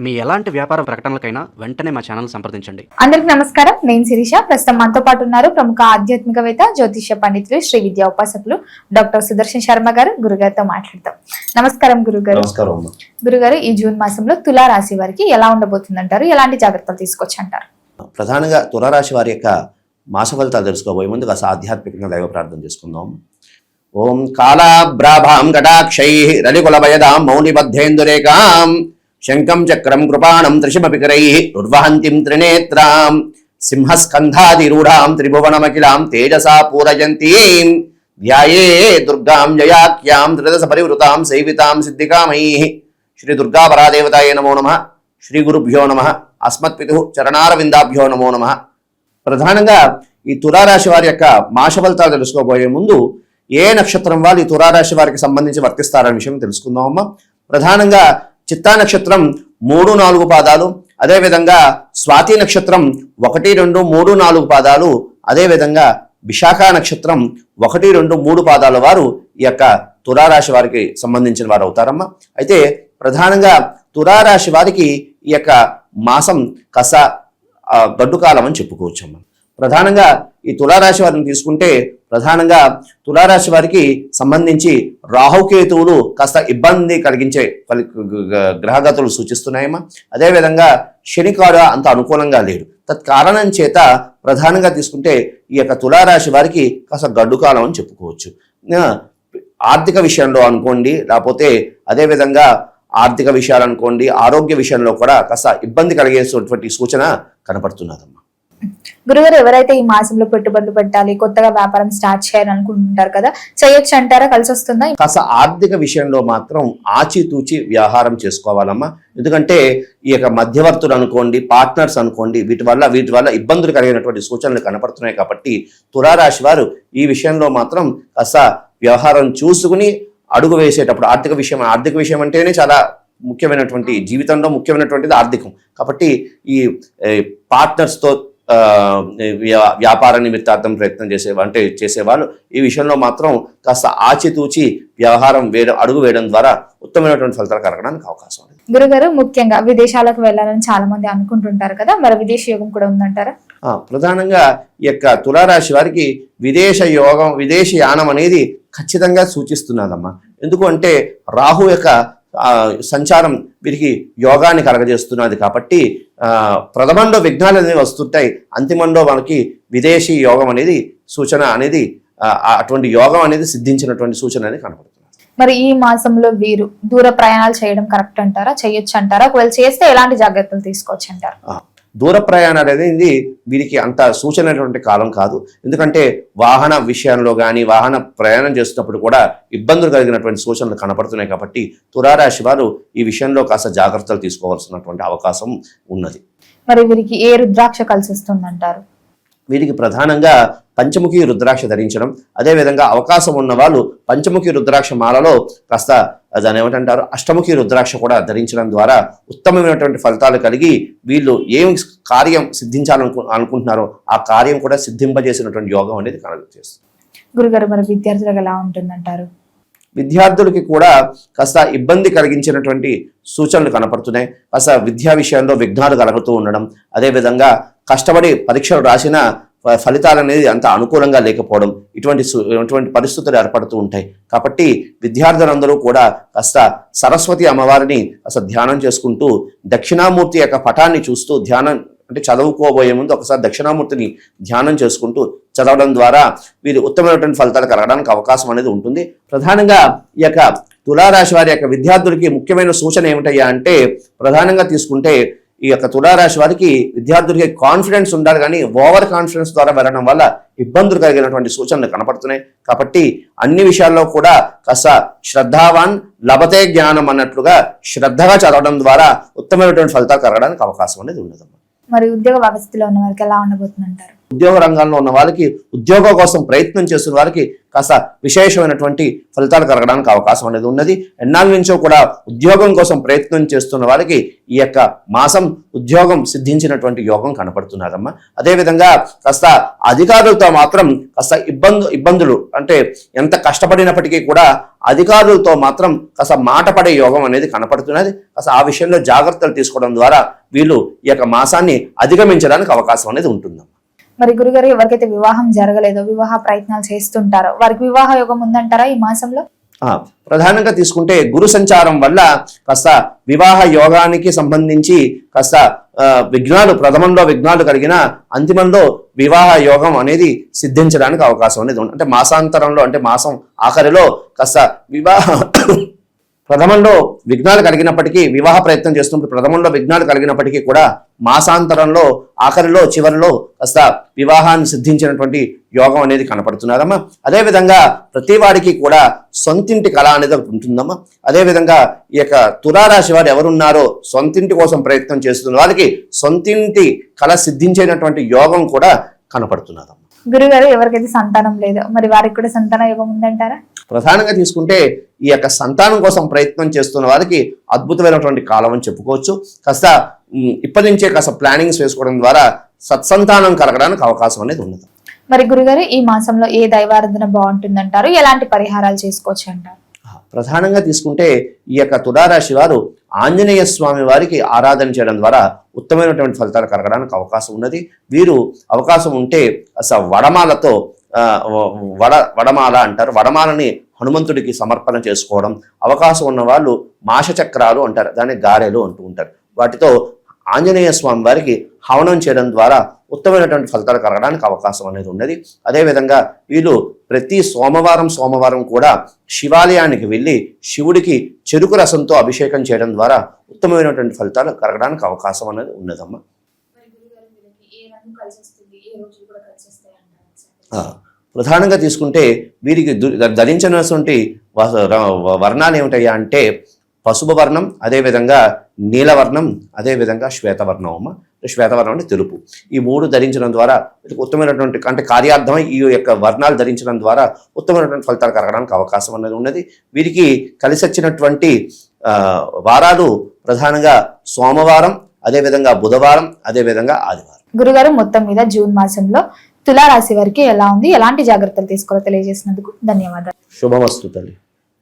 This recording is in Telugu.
మీ ఎలాంటి వ్యాపార ప్రకటనలకైనా వెంటనే మా ఛానల్ సంప్రదించండి. అందరికి నమస్కారం. నేను శిరీష. ప్రస్తుతం మనతో పాటు ఉన్నారు ప్రముఖ ఆధ్యాత్మికవేత్త, జ్యోతిష్య పండితులు, శ్రీ విద్యా ఉపాసకులు డాక్టర్ సుదర్శన్ శర్మ గారు. గురుగారితో మాట్లాడతాం. నమస్కారం గురుగారు. గురుగారు, ఈ జూన్ మాసంలో తులా రాశి వారికి ఎలా ఉండబోతుందంటారు? ఎలాంటి జాగ్రత్తలు తీసుకోవచ్చు అంటారు? ప్రధానంగా తులారాశి వారి యొక్క మాస ఫలితాలు తెలుసుకోబోయే ముందు కాస్త ఆధ్యాత్మికంగా దైవ ప్రార్థన చేసుకుందాం. ఓం కాళాభ్రాభాం కటాక్షై రలికులభయదాం మౌనిబద్ధేందురేకాం శంఖం చక్రం కృపాణం త్రిశమపికరై ఉర్వహంతిం త్రినేత్రాం సింహస్కంధాదిరూఢాం త్రిభువనమఖిలాం తేజసా పూరయంతీం ధ్యాయే దుర్గాం జయాఖ్యాం త్రిదశ పరివృతాం సేవితాం సిద్ధికామయీ. శ్రీ దుర్గా పరాదేవతాయ నమో నమః. శ్రీ గురుభ్యో నమః. అస్మత్పితు చరణారవిందాభ్యో నమో నమః. ప్రధానంగా ఈ తులారాశి వారి యొక్క మాస ఫలితాలు తెలుసుకోబోయే ముందు ఏ నక్షత్రం వాళ్ళు ఈ తులారాశి వారికి సంబంధించి వర్తిస్తారనే విషయం తెలుసుకుందామమ్మా. ప్రధానంగా చిత్తా నక్షత్రం 3, 4 పాదాలు, అదేవిధంగా స్వాతి నక్షత్రం 1, 2, 3, 4 పాదాలు, అదేవిధంగా విశాఖ నక్షత్రం 1, 2, 3 పాదాల వారు ఈ యొక్క తులారాశి వారికి సంబంధించిన వారు అవుతారమ్మా. అయితే ప్రధానంగా తులారాశి వారికి ఈ యొక్క మాసం కాస్త గడ్డు కాలం అని చెప్పుకోవచ్చమ్మా. ప్రధానంగా ఈ తులారాశి వారిని తీసుకుంటే ప్రధానంగా తులారాశి వారికి సంబంధించి రాహుకేతువులు కాస్త ఇబ్బంది కలిగించే గ్రహగతులు సూచిస్తున్నాయమ్మా. అదేవిధంగా శనికాడు అంత అనుకూలంగా లేడు. తత్కారణం చేత ప్రధానంగా తీసుకుంటే ఈ యొక్క తులారాశి వారికి కాస్త గడ్డు కాలం అని చెప్పుకోవచ్చు. ఆర్థిక విషయంలో అనుకోండి, లేకపోతే అదేవిధంగా ఆర్థిక విషయాలు అనుకోండి, ఆరోగ్య విషయంలో కూడా కాస్త ఇబ్బంది కలిగేటువంటి సూచన కనపడుతున్నదమ్మా. గురుగారు, ఎవరైతే ఈ మాసంలో పెట్టుబడులు పెట్టాలి, కొత్తగా వ్యాపారం స్టార్ట్ చేయాలని అనుకుంటుంటారు కదా, చేయొచ్చు అంటారా? కలిసి వస్తుందా? కాస్త ఆర్థిక విషయంలో మాత్రం ఆచితూచి వ్యవహారం చేసుకోవాలమ్మా. ఎందుకంటే ఈ యొక్క మధ్యవర్తులు అనుకోండి, పార్ట్నర్స్ అనుకోండి, వీటి వల్ల ఇబ్బందులు కలిగినటువంటి సూచనలు కనపడుతున్నాయి. కాబట్టి తులారాశి వారు ఈ విషయంలో మాత్రం కాస్త వ్యవహారం చూసుకుని అడుగు వేసేటప్పుడు ఆర్థిక విషయం అంటేనే చాలా ముఖ్యమైనటువంటి, జీవితంలో ముఖ్యమైనటువంటిది ఆర్థికం. కాబట్టి ఈ పార్ట్నర్స్తో వ్యాపార నిమిత్తార్థం ప్రయత్నం చేసేవాళ్ళు ఈ విషయంలో మాత్రం కాస్త ఆచితూచి వ్యవహారం అడుగు వేయడం ద్వారా ఉత్తమమైనటువంటి ఫలితాలు కలగడానికి అవకాశం ఉంది. గురుగారు, ముఖ్యంగా విదేశాలకు వెళ్ళాలని చాలా మంది అనుకుంటుంటారు కదా, మరి విదేశీ యోగం కూడా ఉందంటారా? ప్రధానంగా ఈ యొక్క తులారాశి వారికి విదేశీ యానం అనేది ఖచ్చితంగా సూచిస్తున్నదమ్మా. ఎందుకు అంటే రాహు యొక్క సంచారం వీరికి యోగాన్ని కలగజేస్తున్నది. కాబట్టి ప్రథమంలో విఘ్నాలు అనేవి వస్తుంటాయి, అంతిమంలో మనకి విదేశీ యోగం అనేది సూచన అనేది అటువంటి యోగం అనేది సిద్ధించినటువంటి సూచన అనేది కనపడుతుంది. మరి ఈ మాసంలో వీరు దూర ప్రయాణాలు చేయడం కరెక్ట్ అంటారా? చేయొచ్చు అంటారా? ఒకవేళ చేస్తే ఎలాంటి జాగ్రత్తలు తీసుకోవచ్చు అంటారు? దూర ప్రయాణాలు అనేది వీరికి అంత సూచనటువంటి కాలం కాదు. ఎందుకంటే వాహన విషయంలో కానీ వాహన ప్రయాణం చేస్తున్నప్పుడు కూడా ఇబ్బందులు కలిగినటువంటి సూచనలు కనపడుతున్నాయి. కాబట్టి తులారాశి వారు ఈ విషయంలో కాస్త జాగ్రత్తలు తీసుకోవాల్సినటువంటి అవకాశం ఉన్నది. మరి వీరికి ఏ రుద్రాక్ష కలిసి వస్తుందంటారు? వీరికి ప్రధానంగా పంచముఖి రుద్రాక్ష ధరించడం, అదేవిధంగా అవకాశం ఉన్న వాళ్ళు పంచముఖి రుద్రాక్ష మాలలో కాస్త దాని ఏమిటంటారు అష్టముఖి రుద్రాక్ష కూడా ధరించడం ద్వారా ఉత్తమమైనటువంటి ఫలితాలు కలిగి వీళ్ళు ఏం కార్యం అనుకుంటున్నారో ఆ కార్యం కూడా సిద్ధింపజేసినటువంటి యోగం అనేది కనబడుతుంది. గురుగారు, మరి విద్యార్థులకు ఎలా ఉంటుందంటారు? విద్యార్థులకి కూడా కాస్త ఇబ్బంది కలిగించినటువంటి సూచనలు కనపడుతున్నాయి. కాస్త విద్యా విషయంలో విఘ్నాలు కలుగుతూ ఉండడం, అదేవిధంగా కష్టపడి పరీక్షలు రాసిన ఫలితాలు అనేది అంత అనుకూలంగా లేకపోవడం, ఇటువంటి పరిస్థితులు ఏర్పడుతూ ఉంటాయి. కాబట్టి విద్యార్థులందరూ కూడా కాస్త సరస్వతి అమ్మవారిని కాస్త ధ్యానం చేసుకుంటూ దక్షిణామూర్తి యొక్క పటాన్ని చూస్తూ ధ్యానం అంటే చదువుకోబోయే ముందు ఒకసారి దక్షిణామూర్తిని ధ్యానం చేసుకుంటూ చదవడం ద్వారా వీరు ఉత్తమమైనటువంటి ఫలితాలు కలగడానికి అవకాశం అనేది ఉంటుంది. ప్రధానంగా ఈ యొక్క తులారాశి వారి యొక్క విద్యార్థులకి ముఖ్యమైన సూచన ఏమిటయ్యా అంటే ప్రధానంగా తీసుకుంటే ఈ యొక్క తులారాశి వారికి విద్యార్థులకి కాన్ఫిడెన్స్ ఉండాలి, కానీ ఓవర్ కాన్ఫిడెన్స్ ద్వారా వెళ్ళడం వల్ల ఇబ్బందులు కలిగినటువంటి సూచనలు కనపడుతున్నాయి. కాబట్టి అన్ని విషయాల్లో కూడా కాస్త శ్రద్ధావాన్ లభతే జ్ఞానం అన్నట్లుగా శ్రద్ధగా చదవడం ద్వారా ఉత్తమమైనటువంటి ఫలితాలు కలగడానికి అవకాశం అనేది ఉండదు. మరి ఉద్యోగ వ్యవస్థలో ఉన్న వారికి ఎలా ఉండబోతుందంటారు? ఉద్యోగ రంగంలో ఉన్న వాళ్ళకి, ఉద్యోగం కోసం ప్రయత్నం చేస్తున్న వారికి కాస్త విశేషమైనటువంటి ఫలితాలు కలగడానికి అవకాశం అనేది ఉన్నది. ఎన్నాళ్ళ నుంచో కూడా ఉద్యోగం కోసం ప్రయత్నం చేస్తున్న వాళ్ళకి ఈ యొక్క మాసం ఉద్యోగం సిద్ధించినటువంటి యోగం కనపడుతున్నదమ్మా. అదేవిధంగా కాస్త అధికారులతో మాత్రం కాస్త ఇబ్బందులు అంటే ఎంత కష్టపడినప్పటికీ కూడా అధికారులతో మాత్రం కాస్త మాట పడే యోగం అనేది కనపడుతున్నది. కాస్త ఆ విషయంలో జాగ్రత్తలు తీసుకోవడం ద్వారా వీళ్ళు ఈ యొక్క మాసాన్ని అధిగమించడానికి అవకాశం అనేది ఉంటుందమ్మా. మరి గురుగారు, ఎవరికైతే వివాహం జరగలేదో, వివాహ ప్రయత్నాలు చేస్తుంటారో వారికి వివాహ యోగం ఉందంటారా ఈ మాసంలో? ప్రధానంగా తీసుకుంటే గురు సంచారం వల్ల కాస్త వివాహ యోగానికి సంబంధించి కాస్త ప్రథమంలో విఘ్నాలు కలిగిన అంతిమంలో వివాహ యోగం అనేది సిద్ధించడానికి అవకాశం అనేది ఉంది. అంటే మాసాంతరంలో, అంటే మాసం ఆఖరిలో కాస్త ప్రథమంలో విఘ్నాలు కలిగినప్పటికీ, వివాహ ప్రయత్నం చేస్తున్నప్పుడు ప్రథమంలో విఘ్నాలు కలిగినప్పటికీ కూడా మాసాంతరంలో ఆఖరిలో చివరిలో కాస్త వివాహాన్ని సిద్ధించినటువంటి యోగం అనేది కనపడుతున్నదమ్మా. అదేవిధంగా ప్రతి వాడికి కూడా సొంతింటి కళ అనేది ఒకటి ఉంటుందమ్మా. అదేవిధంగా ఈ యొక్క తులారాశి వారు ఎవరున్నారో సొంతింటి కోసం ప్రయత్నం చేస్తున్న వారికి సొంతింటి కళ సిద్ధించేటటువంటి యోగం కూడా కనపడుతున్నదమ్మా. గురుగారు, ఎవరికైతే సంతానం లేదో మరి వారికి కూడా సంతాన యోగం ఉందంటారా? ప్రధానంగా తీసుకుంటే ఈ యొక్క సంతానం కోసం ప్రయత్నం చేస్తున్న వారికి అద్భుతమైనటువంటి కాలం అని చెప్పుకోవచ్చు. కాస్త ఇప్పటి నుంచే కాస్త ప్లానింగ్స్ వేసుకోవడం ద్వారా సత్సంతానం కలగడానికి అవకాశం అనేది ఉన్నది. మరి గురుగారు, ఈ మాసంలో ఏ దైవారాధన బాగుంటుందంటారు? ఎలాంటి పరిహారాలు చేసుకోవచ్చు అంటారు? ప్రధానంగా తీసుకుంటే ఈ యొక్క తులారాశి వారు ఆంజనేయ స్వామి వారికి ఆరాధన చేయడం ద్వారా ఉత్తమమైనటువంటి ఫలితాలు కలగడానికి అవకాశం ఉన్నది. వీరు అవకాశం ఉంటే అసలు వడమాలతో వడమాల అంటారు, వడమాలని హనుమంతుడికి సమర్పణ చేసుకోవడం, అవకాశం ఉన్న వాళ్ళు మాషచక్రాలు అంటారు, దాన్ని గారెలు అంటూ ఉంటారు, వాటితో ఆంజనేయ స్వామి వారికి హవనం చేయడం ద్వారా ఉత్తమమైనటువంటి ఫలితాలు కలగడానికి అవకాశం అనేది ఉన్నది. అదేవిధంగా వీళ్ళు ప్రతి సోమవారం కూడా శివాలయానికి వెళ్ళి శివుడికి చెరుకు రసంతో అభిషేకం చేయడం ద్వారా ఉత్తమమైనటువంటి ఫలితాలు కలగడానికి అవకాశం అనేది ఉన్నదమ్మా. ప్రధానంగా తీసుకుంటే వీరికి ధరించినటువంటి వర్ణాలు ఏమిటయ్యా అంటే పసుపు వర్ణం, అదేవిధంగా నీలవర్ణం, అదేవిధంగా శ్వేతవర్ణం అమ్మ. శ్వేతవర్ణం అంటే తెలుపు. ఈ మూడు ధరించడం ద్వారా ఉత్తమమైనటువంటి అంటే కార్యార్థమై ఈ యొక్క వర్ణాలు ధరించడం ద్వారా ఉత్తమమైనటువంటి ఫలితాలు కలగడానికి అవకాశం అనేది ఉన్నది. వీరికి కలిసి వచ్చినటువంటి వారాలు ప్రధానంగా సోమవారం, అదేవిధంగా బుధవారం, అదేవిధంగా ఆదివారం. గురుగారు, మొత్తం మీద జూన్ మాసంలో తులారాశి వారికి ఎలా ఉంది, ఎలాంటి జాగ్రత్తలు తీసుకోవాలో తెలియజేసినందుకు ధన్యవాదాలు. శుభమస్తు తల్లి.